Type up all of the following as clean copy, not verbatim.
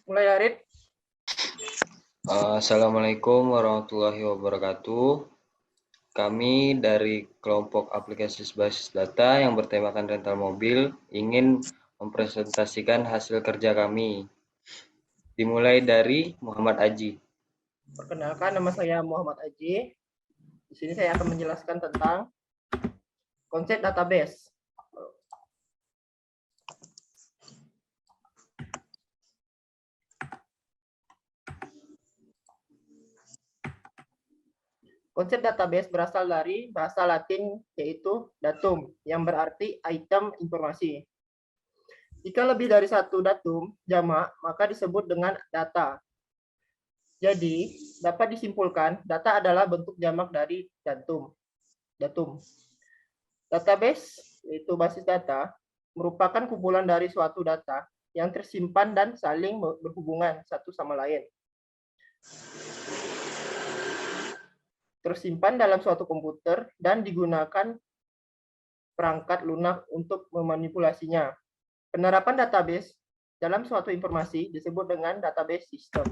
Mulai, Arit. Assalamualaikum warahmatullahi wabarakatuh. Kami dari kelompok aplikasi berbasis data yang bertemakan rental mobil ingin mempresentasikan hasil kerja kami. Dimulai dari Muhammad Aji. Perkenalkan, nama saya Muhammad Aji. Di sini saya akan menjelaskan tentang konsep database. Konsep database berasal dari bahasa Latin yaitu datum, yang berarti item informasi. Jika lebih dari satu datum jamak, maka disebut dengan data. Jadi, dapat disimpulkan data adalah bentuk jamak dari datum. Database, yaitu basis data, merupakan kumpulan dari suatu data yang tersimpan dan saling berhubungan satu sama lain. Tersimpan dalam suatu komputer dan digunakan perangkat lunak untuk memanipulasinya. Penerapan database dalam suatu informasi disebut dengan database system.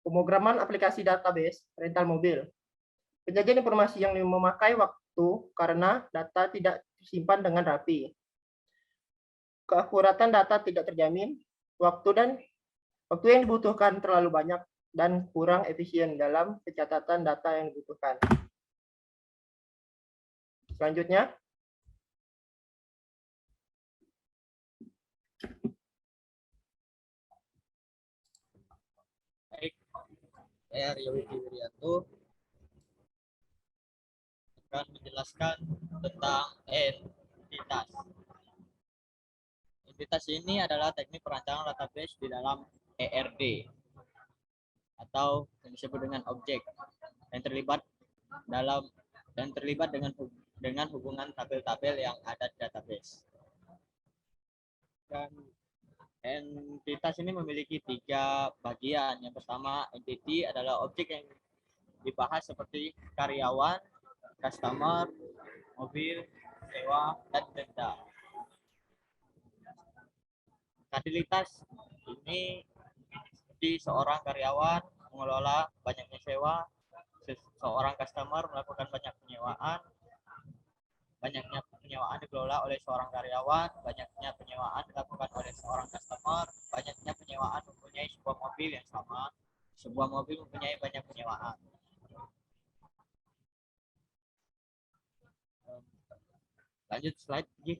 Pemrograman aplikasi database rental mobil. Penyajian informasi yang memakai waktu karena data tidak tersimpan dengan rapi. Keakuratan data tidak terjamin, waktu yang dibutuhkan terlalu banyak dan kurang efisien dalam pencatatan data yang dibutuhkan. Selanjutnya, baik, saya Rio Wirianto akan menjelaskan tentang entitas. Entitas ini adalah teknik perancangan database di dalam ERD atau yang disebut dengan objek yang terlibat dengan hubungan tabel-tabel yang ada di database. Dan entitas ini memiliki 3 bagian. Yang pertama, entity adalah objek yang dibahas seperti karyawan, customer, mobil, sewa, dan denda. Kapabilitas ini seperti seorang karyawan mengelola banyaknya sewa, seorang customer melakukan banyaknya penyewaan dikelola oleh seorang karyawan, banyaknya penyewaan dilakukan oleh seorang customer, banyaknya penyewaan mempunyai sebuah mobil yang sama, sebuah mobil mempunyai banyak penyewaan. Lanjut slide, Ji.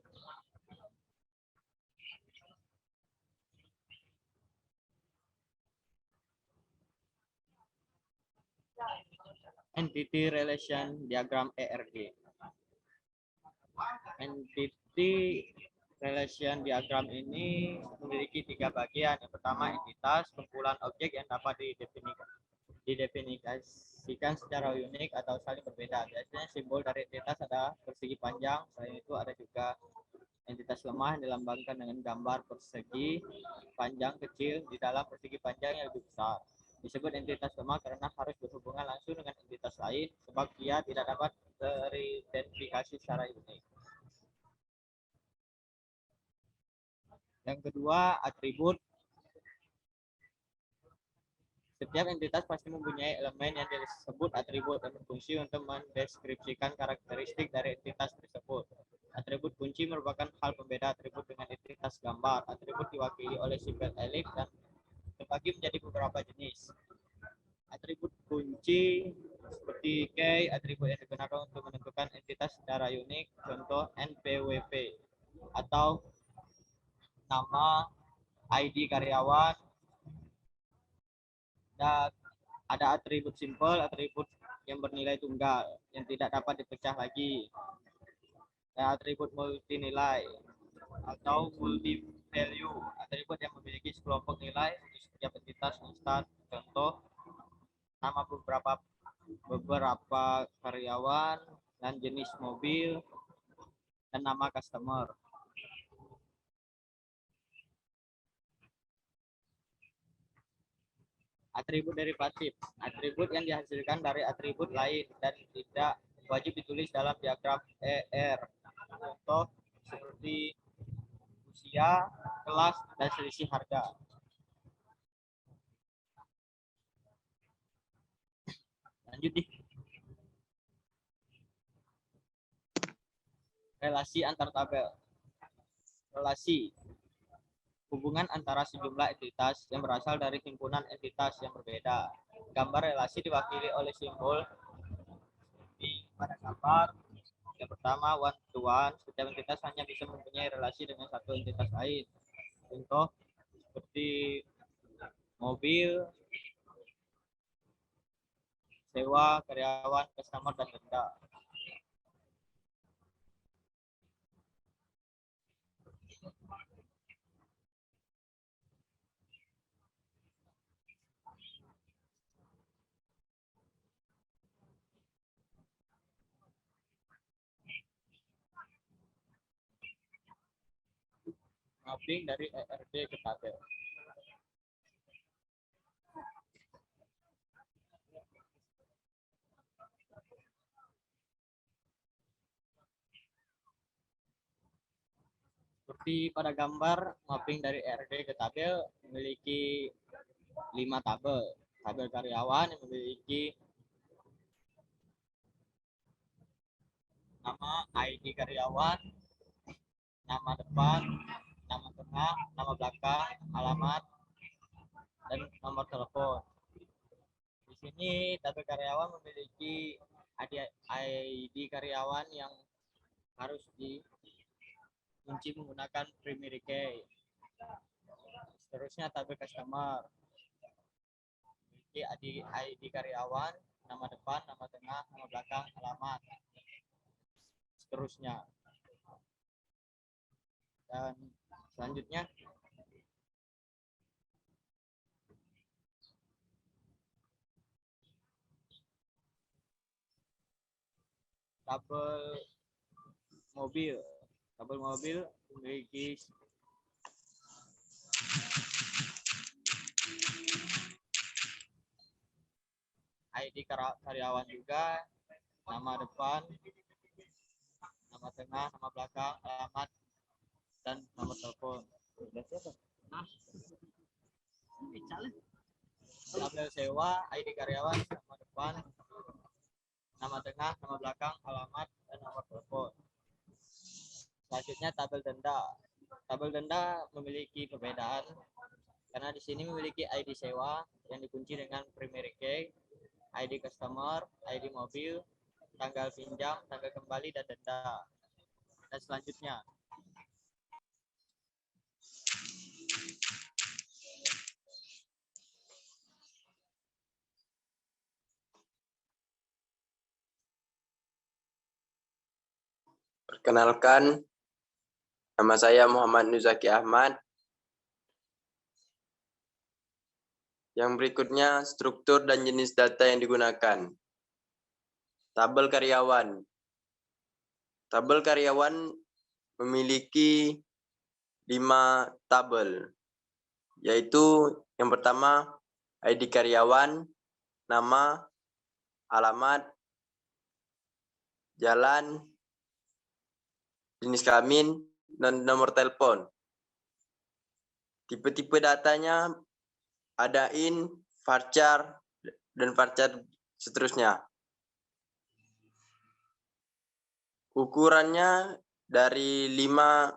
Entity Relation Diagram ERD. Entity Relation Diagram ini memiliki 3 bagian. Yang pertama, entitas, kumpulan objek yang dapat didefinisikan secara unik atau saling berbeda. Biasanya simbol dari entitas ada persegi panjang, selain itu ada juga entitas lemah yang dilambangkan dengan gambar persegi panjang kecil di dalam persegi panjang yang lebih besar. Disebut entitas lemah karena harus berhubungan langsung dengan entitas lain sebab dia tidak dapat teridentifikasi secara unik. Yang kedua, atribut. Setiap entitas pasti mempunyai elemen yang disebut atribut dan berfungsi untuk mendeskripsikan karakteristik dari entitas tersebut. Atribut kunci merupakan hal pembeda atribut dengan entitas gambar. Atribut diwakili oleh simbol elif dan terbagi menjadi beberapa jenis. Atribut kunci seperti key, atribut yang digunakan untuk menentukan entitas secara unik, contoh NPWP, atau nama, ID karyawan, dan ada atribut simpel, atribut yang bernilai tunggal, yang tidak dapat dipecah lagi, dan atribut multi nilai, atau multi value, atribut yang memiliki sekelompok nilai untuk setiap entitas instan, contoh nama beberapa karyawan dan jenis mobil dan nama customer. Atribut derivatif. Atribut yang dihasilkan dari atribut lain dan tidak wajib ditulis dalam diagram ER. Contoh seperti usia, kelas, dan selisih harga. Lanjut nih. Relasi antar tabel. Relasi. Hubungan antara sejumlah entitas yang berasal dari himpunan entitas yang berbeda. Gambar relasi diwakili oleh simbol di pada gambar. Yang pertama, one to one. Setiap entitas hanya bisa mempunyai relasi dengan satu entitas lain. Contoh seperti mobil, sewa, karyawan, customer, dan denda. Mapping dari ERD ke tabel. Seperti pada gambar, mapping dari ERD ke tabel memiliki 5 tabel. Tabel karyawan yang memiliki nama, ID karyawan, nama depan, nama tengah, nama belakang, alamat, dan nomor telepon. Di sini tabel karyawan memiliki ID karyawan yang harus dikunci menggunakan primary key. Seterusnya tabel customer memiliki ID karyawan, nama depan, nama tengah, nama belakang, alamat, seterusnya. Dan selanjutnya tabel mobil. Tabel mobil memiliki ID karyawan juga, nama depan, nama tengah, nama belakang, alamat, dan nomor telepon. Tabel sewa, ID karyawan, nama depan, nama tengah, nama belakang, alamat, dan nomor telepon. Selanjutnya tabel denda. Tabel denda memiliki perbedaan karena di sini memiliki ID sewa yang dikunci dengan primary key, ID customer, ID mobil, tanggal pinjam, tanggal kembali, dan denda. Dan selanjutnya perkenalkan, nama saya Muhammad Nuzaki Ahmad. Yang berikutnya, struktur dan jenis data yang digunakan. Tabel karyawan. Tabel karyawan memiliki 5 tabel, yaitu yang pertama, ID karyawan, nama, alamat, jalan, jenis kelamin, dan nomor telepon. Tipe-tipe datanya ada in, varchar, dan varchar seterusnya. Ukurannya dari 5,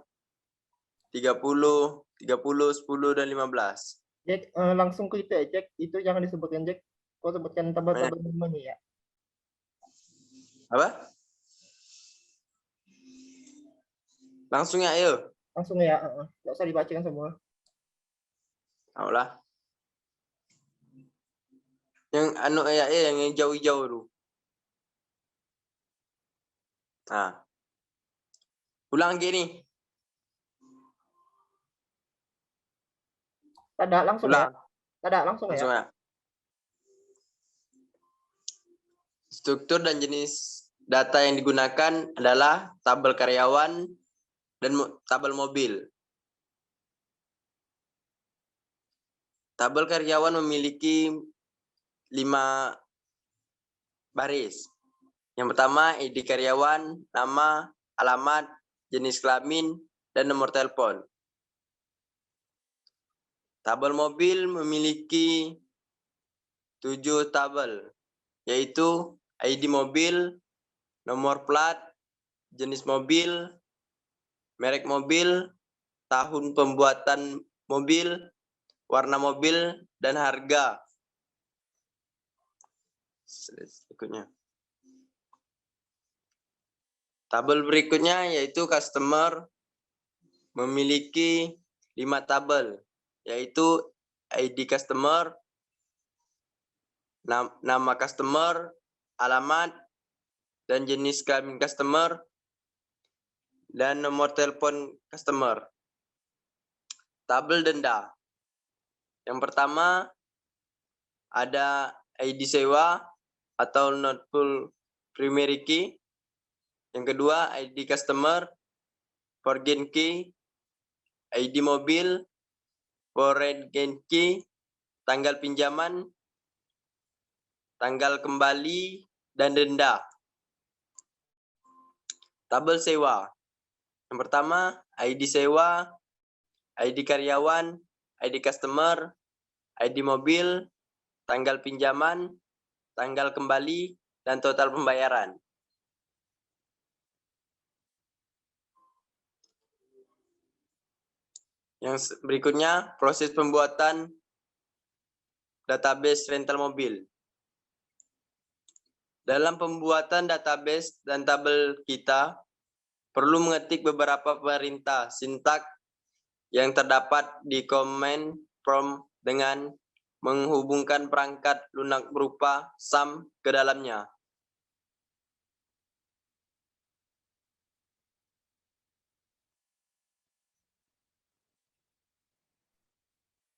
30, 10, dan 15. Jack, langsung ke itu ya, Jack. Itu jangan disebutkan, Jack. Kau sebutkan tabel-tabel ini ya. Apa? Langsung ya, ayo. Langsung ya, nggak usah dibacakan semua. Ayolah. Yang yang hijau-hijau dulu. Nah. Ulang gini. Tada langsung Ulang. ya. Tada langsung ya. Ya. Struktur dan jenis data yang digunakan adalah tabel karyawan dan tabel mobil. Tabel karyawan memiliki 5 baris. Yang pertama, ID karyawan, nama, alamat, jenis kelamin, dan nomor telepon. Tabel mobil memiliki 7 tabel, yaitu ID mobil, nomor plat, jenis mobil, merek mobil, tahun pembuatan mobil, warna mobil, dan harga. Berikutnya. Tabel berikutnya yaitu customer memiliki 5 tabel, yaitu ID customer, nama customer, alamat, dan jenis kelamin customer, dan nomor telepon customer. Tabel denda. Yang pertama ada ID sewa atau not full primary key. Yang kedua ID customer, foreign key, ID mobil, foreign key, tanggal pinjaman, tanggal kembali, dan denda. Tabel sewa. Yang pertama ID sewa, ID karyawan, ID customer, ID mobil, tanggal pinjaman, tanggal kembali, dan total pembayaran. Yang berikutnya, proses pembuatan database rental mobil. Dalam pembuatan database dan tabel kita, perlu mengetik beberapa perintah sintak yang terdapat di command prompt dengan menghubungkan perangkat lunak berupa sum ke dalamnya.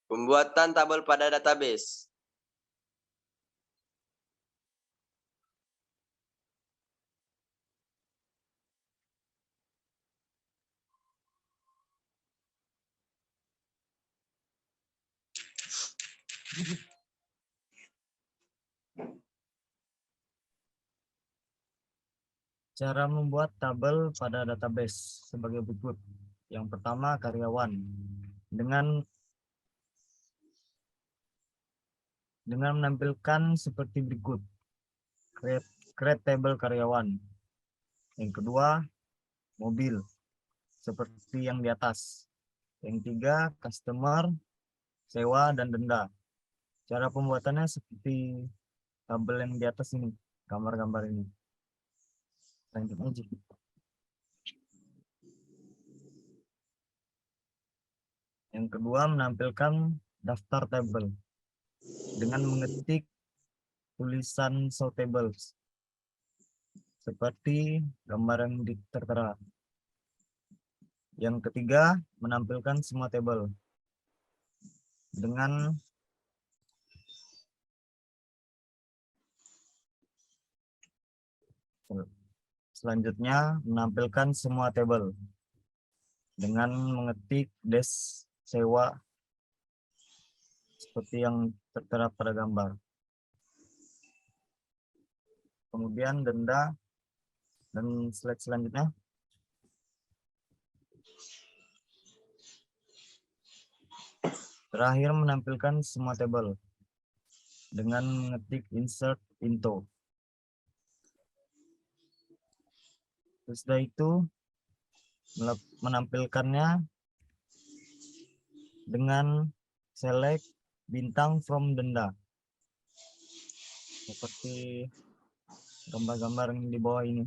Pembuatan tabel pada database. Cara membuat tabel pada database sebagai berikut. Yang pertama, karyawan. Dengan menampilkan seperti berikut. Create table karyawan. Yang kedua, mobil. Seperti yang di atas. Yang tiga, customer, sewa, dan denda. Cara pembuatannya seperti tabel yang di atas ini, gambar-gambar ini. Lanjut aja. Yang kedua, menampilkan daftar tabel dengan mengetik tulisan show tables seperti gambar yang tertera. Yang ketiga, menampilkan semua tabel dengan selanjutnya menampilkan semua tabel dengan mengetik dash sewa seperti yang tertera pada gambar. Kemudian denda dan slide selanjutnya. Terakhir menampilkan semua tabel dengan mengetik insert into. Setelah itu menampilkannya dengan select bintang from denda. Seperti gambar-gambar yang di bawah ini.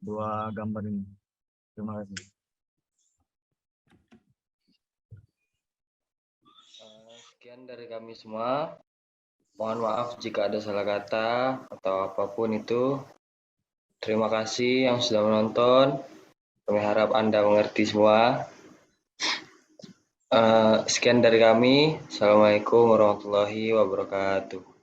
Dua gambar ini. Terima kasih. Sekian dari kami semua. Mohon maaf jika ada salah kata atau apapun itu. Terima kasih yang sudah menonton. Kami harap Anda mengerti semua. Sekian dari kami. Assalamualaikum warahmatullahi wabarakatuh.